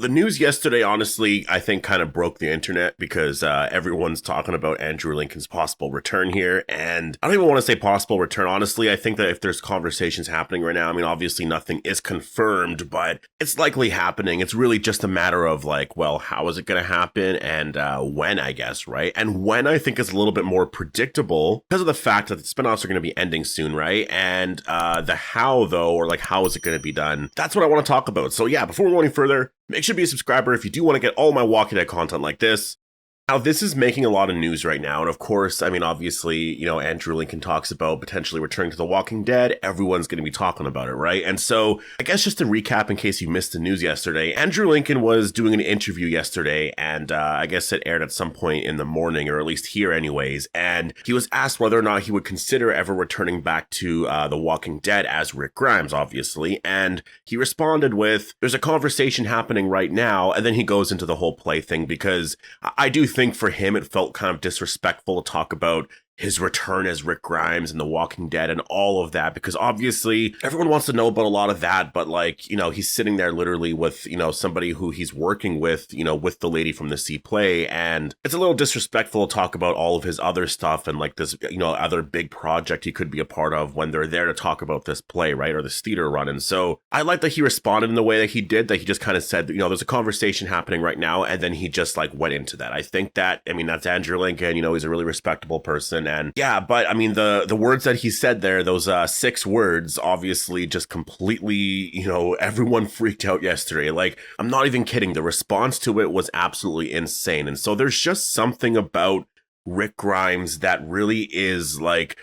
the news yesterday, honestly, I think kind of broke the internet because everyone's talking about Andrew Lincoln's possible return here. And I don't even want to say possible return. Honestly, I think that if there's conversations happening right now, I mean, obviously nothing is confirmed, but it's likely happening. It's really just a matter of like, well, how is it going to happen and when, I guess, right? And when I think is a little bit more predictable because of the fact that the spinoffs are going to be ending soon, right? And the how, though, or like how is it going to be done? That's what I want to talk about. So yeah, before we go any further, make sure to be a subscriber if you do want to get all my Walking Dead content like this. Now, this is making a lot of news right now. And of course, I mean, obviously, you know, Andrew Lincoln talks about potentially returning to The Walking Dead. Everyone's going to be talking about it, right? And so I guess just to recap in case you missed the news yesterday, Andrew Lincoln was doing an interview yesterday, and I guess it aired at some point in the morning, or at least here anyways. And he was asked whether or not he would consider ever returning back to The Walking Dead as Rick Grimes, obviously. And he responded with, there's a conversation happening right now. And then he goes into the whole play thing because I do think for him, it felt kind of disrespectful to talk about his return as Rick Grimes and The Walking Dead and all of that, because obviously everyone wants to know about a lot of that, but like, you know, he's sitting there literally with, you know, somebody who he's working with, you know, with the lady from the Sea Play, and it's a little disrespectful to talk about all of his other stuff and like this, you know, other big project he could be a part of when they're there to talk about this play, right, or this theater run. And so I like that he responded in the way that he did, that he just kind of said, you know, there's a conversation happening right now, and then he just like went into that. I think that, I mean, that's Andrew Lincoln, you know, he's a really respectable person. And yeah, but I mean, the words that he said there, those 6 words, obviously just completely, you know, everyone freaked out yesterday. Like, I'm not even kidding. The response to it was absolutely insane. And so there's just something about Rick Grimes that really is like,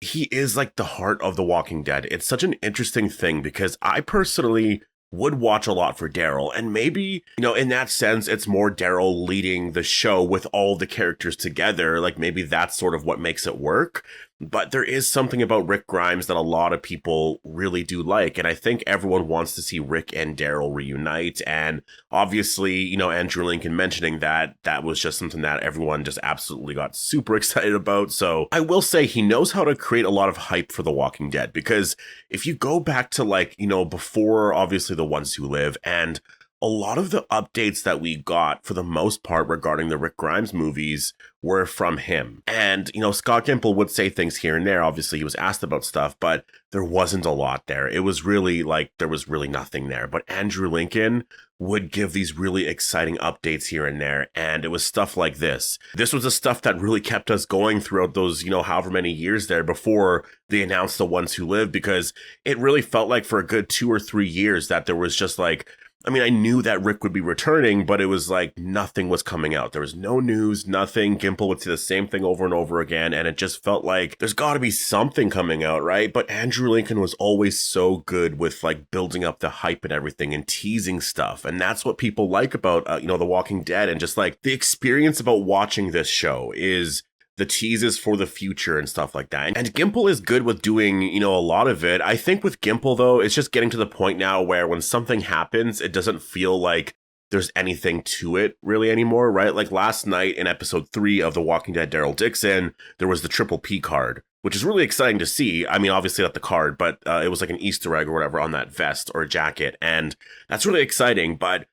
he is like the heart of The Walking Dead. It's such an interesting thing because I personally would watch a lot for Daryl, and maybe, you know, in that sense, it's more Daryl leading the show with all the characters together. Like maybe that's sort of what makes it work. But there is something about Rick Grimes that a lot of people really do like. And I think everyone wants to see Rick and Daryl reunite. And obviously, you know, Andrew Lincoln mentioning that was just something that everyone just absolutely got super excited about. So I will say he knows how to create a lot of hype for The Walking Dead, because if you go back to like, you know, before obviously The Ones Who Live, and a lot of the updates that we got for the most part regarding the Rick Grimes movies were from him. And, you know, Scott Gimple would say things here and there. Obviously, he was asked about stuff, but there wasn't a lot there. It was really like, there was really nothing there. But Andrew Lincoln would give these really exciting updates here and there. And it was stuff like this. This was the stuff that really kept us going throughout those, you know, however many years there before they announced The Ones Who Live, because it really felt like for a good 2 or 3 years that there was just like, I mean, I knew that Rick would be returning, but it was like nothing was coming out. There was no news, nothing. Gimple would say the same thing over and over again, and it just felt like there's got to be something coming out, right? But Andrew Lincoln was always so good with like building up the hype and everything and teasing stuff, and that's what people like about, you know, The Walking Dead, and just like the experience about watching this show is the teases for the future and stuff like that. And Gimple is good with doing, you know, a lot of it. I think with Gimple, though, it's just getting to the point now where when something happens, it doesn't feel like there's anything to it really anymore, right? Like last night in episode 3 of The Walking Dead Daryl Dixon, there was the Triple P card, which is really exciting to see. I mean, obviously not the card, but it was like an Easter egg or whatever on that vest or jacket. And that's really exciting, but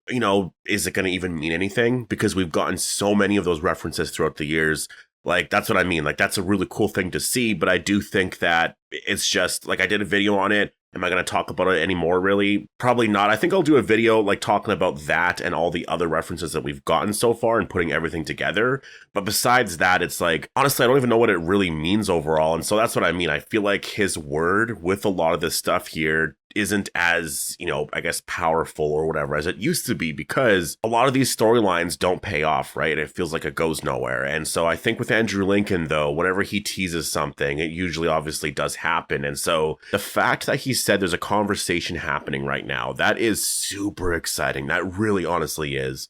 you know, is it going to even mean anything? Because we've gotten so many of those references throughout the years. Like, that's what I mean. Like, that's a really cool thing to see, but I do think that it's just, like, I did a video on it. Am I going to talk about it anymore, really? Probably not. I think I'll do a video, like, talking about that and all the other references that we've gotten so far and putting everything together. But besides that, it's like, honestly, I don't even know what it really means overall. And so that's what I mean. I feel like his word with a lot of this stuff here isn't as, you know, I guess powerful or whatever as it used to be, because a lot of these storylines don't pay off, right? It feels like it goes nowhere. And so I think with Andrew Lincoln, though, whenever he teases something, it usually obviously does happen. And so the fact that he said there's a conversation happening right now, that is super exciting. That really honestly is.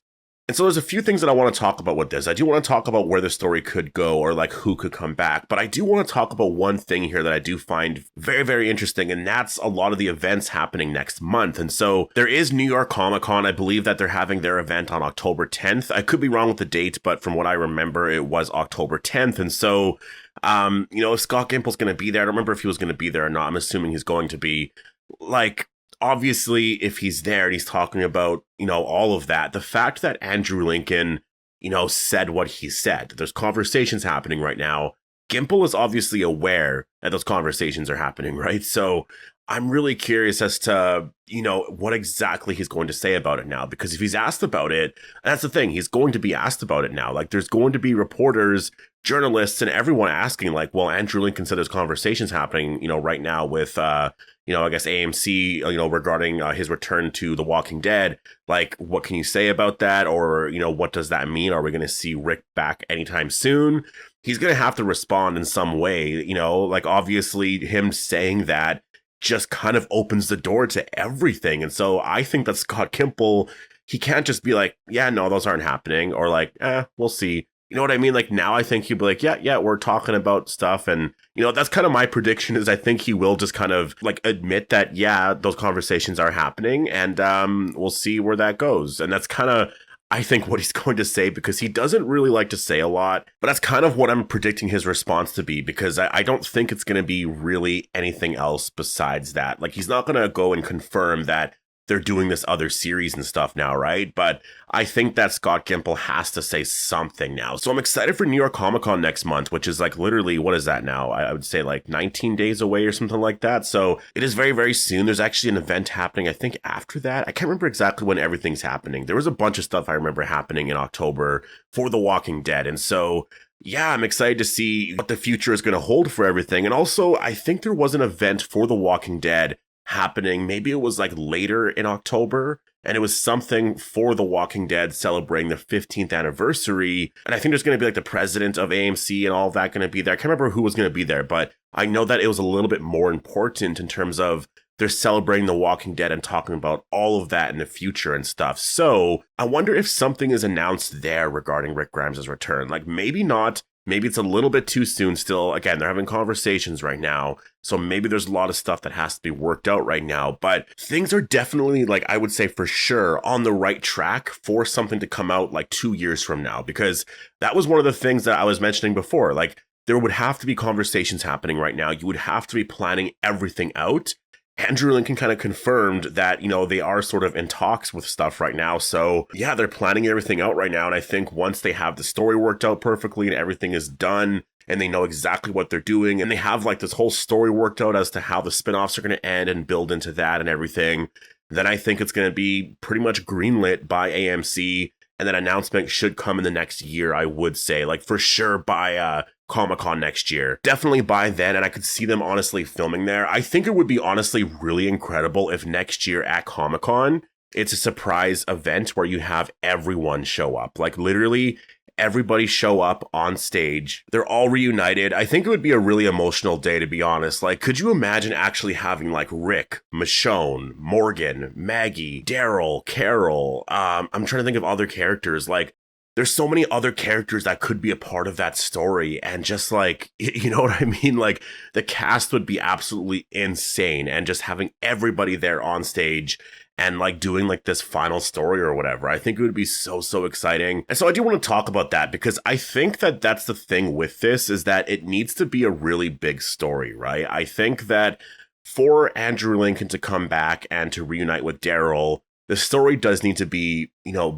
And so there's a few things that I want to talk about with this. I do want to talk about where the story could go or like who could come back, but I do want to talk about one thing here that I do find very, very interesting, and that's a lot of the events happening next month. And so there is New York Comic Con. I believe that they're having their event on October 10th. I could be wrong with the date, but from what I remember, it was October 10th. And so, you know, if Scott Gimple's going to be there, I don't remember if he was going to be there or not. I'm assuming he's going to be. Like, obviously, if he's there and he's talking about, all of that, the fact that Andrew Lincoln, said what he said, there's conversations happening right now. Gimple is obviously aware that those conversations are happening, right? So I'm really curious as to, what exactly he's going to say about it now, because if he's asked about it, that's the thing, he's going to be asked about it now. Like, there's going to be reporters, journalists, and everyone asking, like, well, Andrew Lincoln said there's conversations happening, right now with, I guess AMC, regarding his return to The Walking Dead. Like, what can you say about that? Or, what does that mean? Are we going to see Rick back anytime soon? He's going to have to respond in some way, like, obviously him saying that just kind of opens the door to everything. And so I think that Scott Gimple, he can't just be like, yeah, no, those aren't happening. Or like, we'll see. You know what I mean? Like, now I think he'll be like, yeah, we're talking about stuff. And, that's kind of my prediction, is I think he will just kind of like admit that, yeah, those conversations are happening, and we'll see where that goes. And that's kind of, I think, what he's going to say, because he doesn't really like to say a lot, but that's kind of what I'm predicting his response to be, because I don't think it's going to be really anything else besides that. Like, he's not going to go and confirm that they're doing this other series and stuff now, right? But I think that Scott Gimple has to say something now. So I'm excited for New York Comic Con next month, which is like literally, what is that now? I would say like 19 days away or something like that. So it is very, very soon. There's actually an event happening, I think, after that. I can't remember exactly when everything's happening. There was a bunch of stuff I remember happening in October for The Walking Dead. And so yeah, I'm excited to see what the future is going to hold for everything. And also, I think there was an event for The Walking Dead happening. Maybe it was like later in October, and it was something for The Walking Dead celebrating the 15th anniversary. And I think there's going to be like the president of AMC and all of that going to be there. I can't remember who was going to be there, but I know that it was a little bit more important in terms of they're celebrating The Walking Dead and talking about all of that in the future and stuff. So I wonder if something is announced there regarding Rick Grimes' return. Like, maybe not. Maybe it's a little bit too soon still. Again, they're having conversations right now, so maybe there's a lot of stuff that has to be worked out right now. But things are definitely, like, I would say for sure, on the right track for something to come out like 2 years from now, because that was one of the things that I was mentioning before. Like, there would have to be conversations happening right now. You would have to be planning everything out. Andrew Lincoln kind of confirmed that, they are sort of in talks with stuff right now. So yeah, they're planning everything out right now. And I think once they have the story worked out perfectly and everything is done and they know exactly what they're doing and they have like this whole story worked out as to how the spinoffs are going to end and build into that and everything, then I think it's going to be pretty much greenlit by AMC. And that announcement should come in the next year, I would say, like for sure by Comic-Con next year. Definitely by then, and I could see them honestly filming there. I think it would be honestly really incredible if next year at Comic-Con, it's a surprise event where you have everyone show up. Like literally everybody show up on stage. They're all reunited. I think it would be a really emotional day, to be honest. Like, could you imagine actually having like Rick, Michonne, Morgan, Maggie, Daryl, Carol? I'm trying to think of other characters. Like, there's so many other characters that could be a part of that story. And just like, you know what I mean? Like, the cast would be absolutely insane. And just having everybody there on stage and like doing like this final story or whatever, I think it would be so, so exciting. And so I do want to talk about that because I think that that's the thing with this, is that it needs to be a really big story, right? I think that for Andrew Lincoln to come back and to reunite with Daryl, the story does need to be,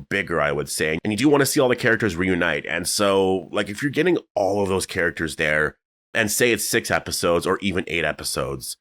bigger, I would say. And you do want to see all the characters reunite. And so like if you're getting all of those characters there and say it's 6 episodes or even 8 episodes,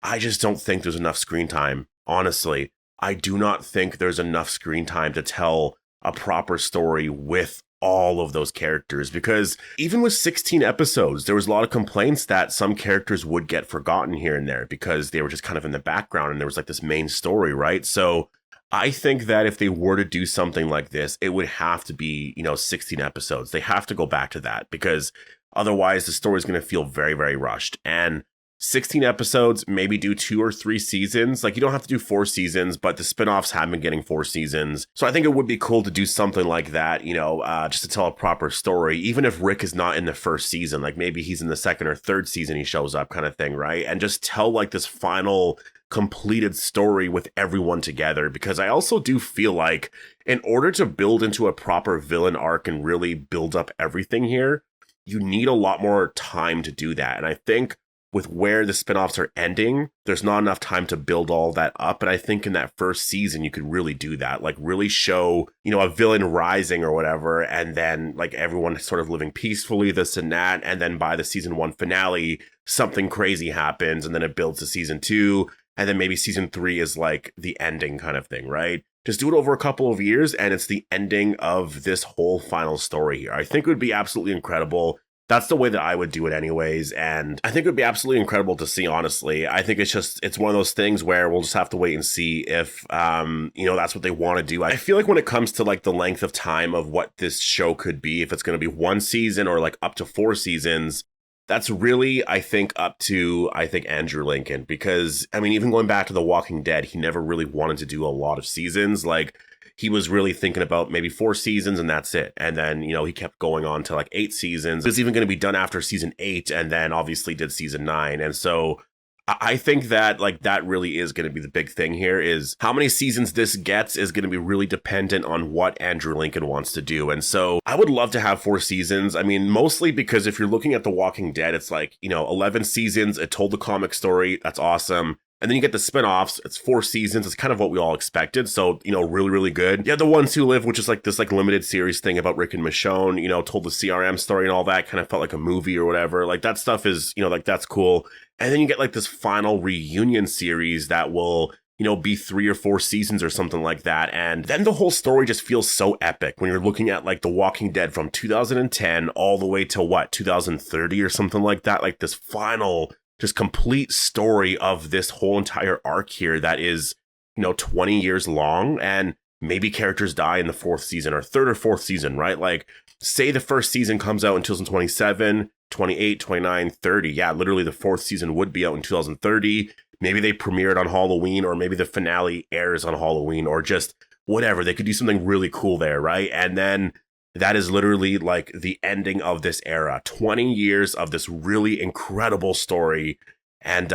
I just don't think there's enough screen time, honestly. I do not think there's enough screen time to tell a proper story with all of those characters, because even with 16 episodes, there was a lot of complaints that some characters would get forgotten here and there because they were just kind of in the background and there was like this main story, right? So I think that if they were to do something like this, it would have to be, 16 episodes. They have to go back to that because otherwise the story is going to feel very, very rushed. And 16 episodes, maybe do 2 or 3 seasons. Like, you don't have to do 4 seasons, but the spinoffs have been getting 4 seasons. So I think it would be cool to do something like that, just to tell a proper story, even if Rick is not in the first season. Like, maybe he's in the 2nd or 3rd season he shows up, kind of thing, right? And just tell like this final completed story with everyone together, because I also do feel like in order to build into a proper villain arc and really build up everything here, you need a lot more time to do that. And I think with where the spinoffs are ending, there's not enough time to build all that up. And I think in that first season, you could really do that, like really show, a villain rising or whatever, and then like everyone sort of living peacefully, this and that. And then by the season 1 finale, something crazy happens, and then it builds to season 2. And then maybe season 3 is like the ending kind of thing, right? Just do it over a couple of years, and it's the ending of this whole final story here. I think it would be absolutely incredible. That's the way that I would do it anyways. And I think it would be absolutely incredible to see, honestly. I think it's one of those things where we'll just have to wait and see if, that's what they want to do. I feel like when it comes to like the length of time of what this show could be, if it's going to be 1 season or like up to 4 seasons, that's really, I think, up to, Andrew Lincoln. Because, even going back to The Walking Dead, he never really wanted to do a lot of seasons. Like, he was really thinking about maybe 4 seasons and that's it. And then, he kept going on to like 8 seasons. It was even going to be done after season 8, and then obviously did season 9. And so I think that like that really is going to be the big thing here, is how many seasons this gets is going to be really dependent on what Andrew Lincoln wants to do. And so I would love to have 4 seasons. Mostly because if you're looking at The Walking Dead, it's like, 11 seasons. It told the comic story. That's awesome. And then you get the spinoffs. It's 4 seasons. It's kind of what we all expected. So, really, really good. You have The Ones Who Live, which is like this like limited series thing about Rick and Michonne, told the CRM story and all that. Kind of felt like a movie or whatever. Like that stuff is, like that's cool. And then you get like this final reunion series that will, be 3 or 4 seasons or something like that. And then the whole story just feels so epic when you're looking at like The Walking Dead from 2010 all the way to 2030 or something like that. Like this final just complete story of this whole entire arc here that is, 20 years long, and maybe characters die in the 4th season or 3rd or 4th season, right? Like say the first season comes out in 2027, 28, 29, 30. Yeah, literally the 4th season would be out in 2030. Maybe they premiere it on Halloween, or maybe the finale airs on Halloween, or just whatever. They could do something really cool there, right? And then that is literally like the ending of this era. 20 years of this really incredible story. And,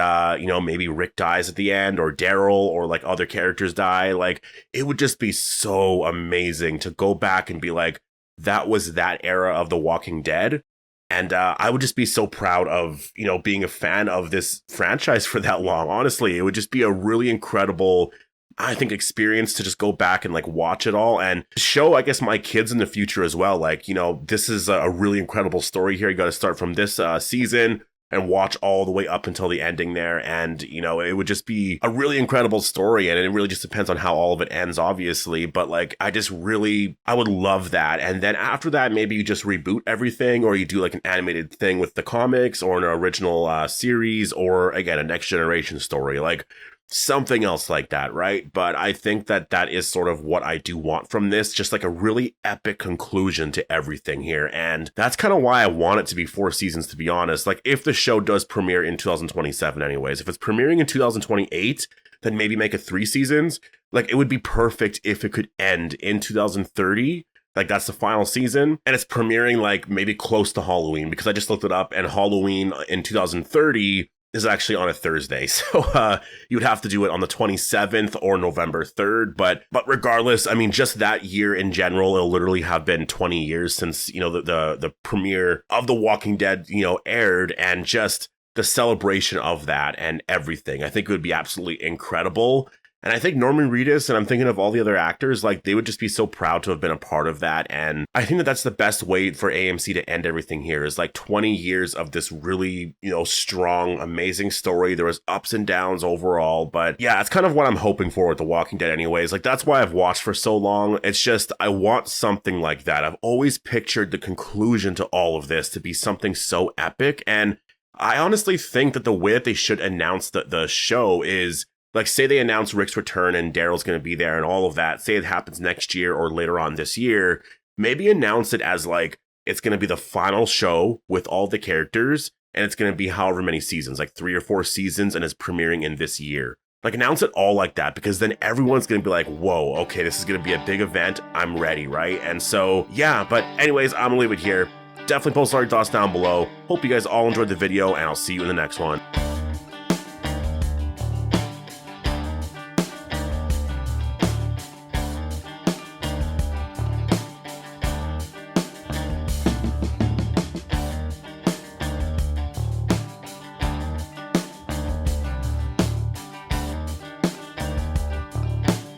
maybe Rick dies at the end, or Daryl, or like other characters die. Like it would just be so amazing to go back and be like, that was that era of The Walking Dead. And I would just be so proud of, being a fan of this franchise for that long. Honestly, it would just be a really incredible, I think, experience to just go back and like watch it all and show, I guess, my kids in the future as well. Like, this is a really incredible story here. You got to start from this season and watch all the way up until the ending there. And, it would just be a really incredible story. And it really just depends on how all of it ends, obviously. But like, I would love that. And then after that, maybe you just reboot everything, or you do like an animated thing with the comics, or an original series, or again, a next generation story. Like, something else like that, right? But I think that is sort of what I do want from this, just like a really epic conclusion to everything here. And that's kind of why I want it to be 4 seasons, to be honest. Like if the show does premiere in 2027 anyways, if it's premiering in 2028, then maybe make it 3 seasons. Like it would be perfect if it could end in 2030. Like that's the final season, and it's premiering like maybe close to Halloween, because I just looked it up, and Halloween in 2030 is actually on a Thursday. So you would have to do it on the 27th or November 3rd. But regardless, just that year in general, it'll literally have been 20 years since, the premiere of The Walking Dead, aired, and just the celebration of that and everything. I think it would be absolutely incredible. And I think Norman Reedus, and I'm thinking of all the other actors, like they would just be so proud to have been a part of that. And I think that that's the best way for AMC to end everything here, is like 20 years of this really, strong, amazing story. There was ups and downs overall, but yeah, it's kind of what I'm hoping for with The Walking Dead anyways. Like that's why I've watched for so long. It's just, I want something like that. I've always pictured the conclusion to all of this to be something so epic. And I honestly think that the way that they should announce the show is, like, say they announce Rick's return and Daryl's going to be there and all of that. Say it happens next year or later on this year. Maybe announce it as like, it's going to be the final show with all the characters, and it's going to be however many seasons, like 3 or 4 seasons, and it's premiering in this year. Like, announce it all like that, because then everyone's going to be like, whoa, okay, this is going to be a big event. I'm ready, right? And so, yeah, but anyways, I'm going to leave it here. Definitely post all your thoughts down below. Hope you guys all enjoyed the video, and I'll see you in the next one.